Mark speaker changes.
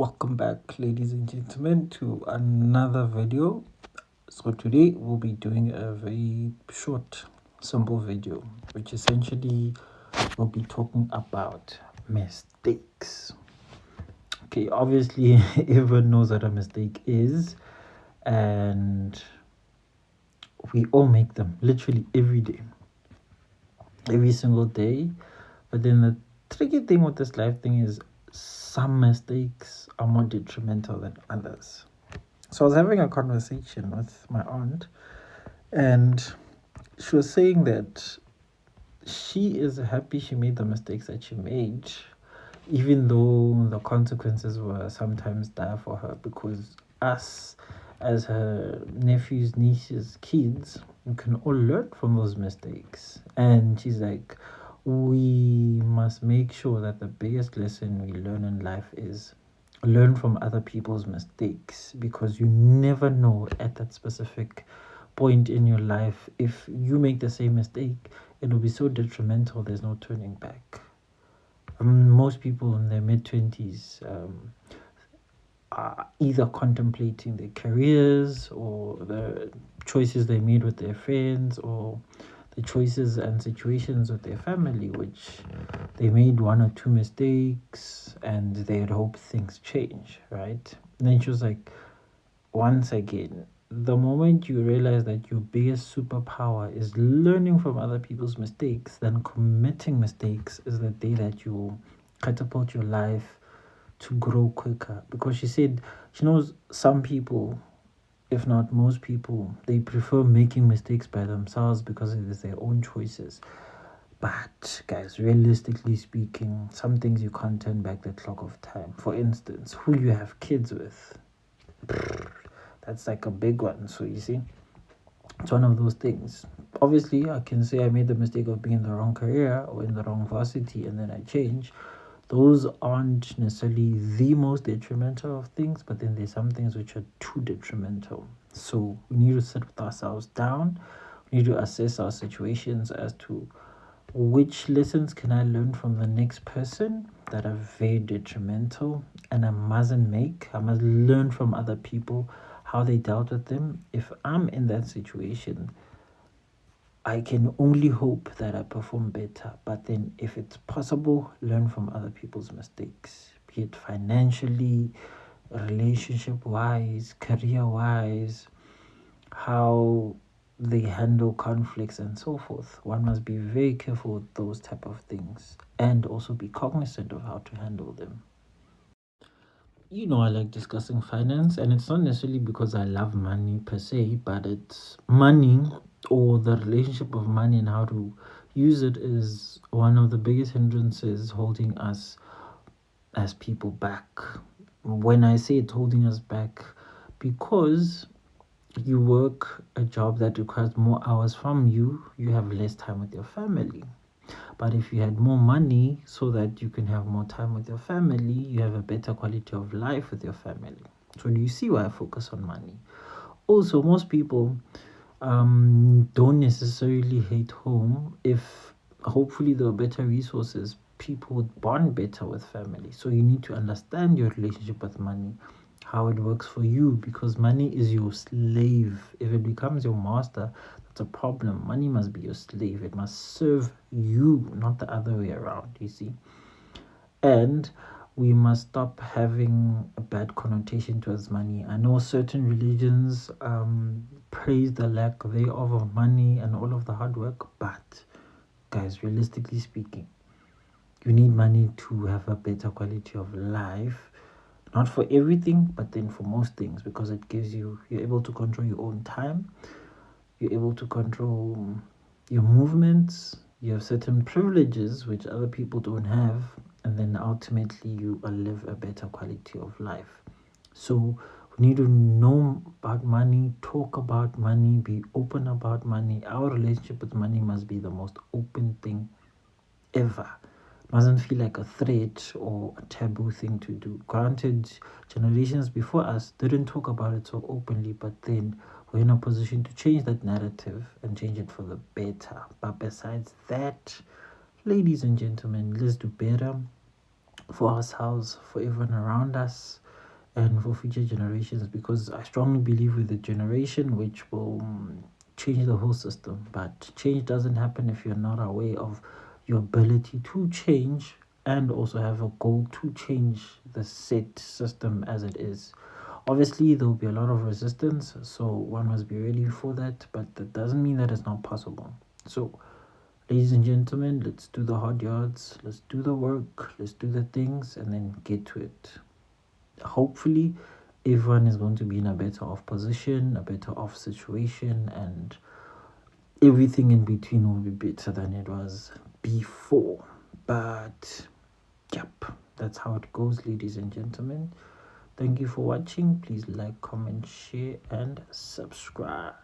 Speaker 1: Welcome back, ladies and gentlemen, to another video. So today we'll be doing a very short, simple video, which essentially will be talking about mistakes. Okay, obviously everyone knows what a mistake is, and we all make them literally every day, every single day. But then the tricky thing with this life thing is some mistakes are more detrimental than others. So I was having a conversation with my aunt, and she was saying that she is happy she made the mistakes that she made, even though the consequences were sometimes dire for her, because us, as her nephews, nieces, kids, we can all learn from those mistakes. And she's like, we must make sure that the biggest lesson we learn in life is learn from other people's mistakes, because you never know at that specific point in your life, if you make the same mistake, it will be so detrimental there's no turning back. Most people in their mid-20s are either contemplating their careers or the choices they made with their friends, or the choices and situations with their family, which they made one or two mistakes and they'd hope things change, right? And then she was like, once again, the moment you realize that your biggest superpower is learning from other people's mistakes, then committing mistakes is the day that you catapult your life to grow quicker. Because she said she knows some people, if not most people, they prefer making mistakes by themselves because it is their own choices. But guys, realistically speaking, some things you can't turn back the clock of time. For instance, who you have kids with, that's like a big one. So you see, it's one of those things. Obviously, I can say I made the mistake of being in the wrong career or in the wrong varsity and then I change. Those aren't necessarily the most detrimental of things, but then there's some things which are too detrimental. So we need to sit with ourselves down. We need to assess our situations as to which lessons can I learn from the next person that are very detrimental and I mustn't make. I must learn from other people how they dealt with them. If I'm in that situation, I can only hope that I perform better. But then, if it's possible, learn from other people's mistakes, be it financially, relationship wise, career wise, how they handle conflicts and so forth. One must be very careful with those type of things and also be cognizant of how to handle them. I like discussing finance, and it's not necessarily because I love money per se, but it's money, or the relationship of money and how to use it, is one of the biggest hindrances holding us as people back. When I say it's holding us back, because you work a job that requires more hours from you, you have less time with your family. But if you had more money so that you can have more time with your family, you have a better quality of life with your family. So do you see why I focus on money? Also, most people don't necessarily hate home. If hopefully there are better resources, people would bond better with family. So you need to understand your relationship with money, how it works for you, because money is your slave. If it becomes your master, that's a problem. Money must be your slave. It must serve you, not the other way around, you see. And we must stop having a bad connotation towards money. I know certain religions praise the lack thereof of money and all of the hard work, but guys, realistically speaking, you need money to have a better quality of life. Not for everything, but then for most things, because it gives you're able to control your own time, you're able to control your movements, you have certain privileges which other people don't have, and then ultimately you live a better quality of life. So we need to know about money, talk about money, be open about money. Our relationship with money must be the most open thing ever. It mustn't feel like a threat or a taboo thing to do. Granted, generations before us didn't talk about it so openly, but then we're in a position to change that narrative and change it for the better. But besides that, ladies and gentlemen, let's do better for ourselves, for everyone around us. and for future generations, because I strongly believe with the generation which will change the whole system. But change doesn't happen if you're not aware of your ability to change and also have a goal to change the set system as it is. Obviously, there will be a lot of resistance, so one must be ready for that, but that doesn't mean that it's not possible. So, ladies and gentlemen, let's do the hard yards, let's do the work, let's do the things, and then get to it. Hopefully, everyone is going to be in a better off position, a better off situation, and everything in between will be better than it was before. But, yep, that's how it goes, ladies and gentlemen. Thank you for watching. Please like, comment, share, and subscribe.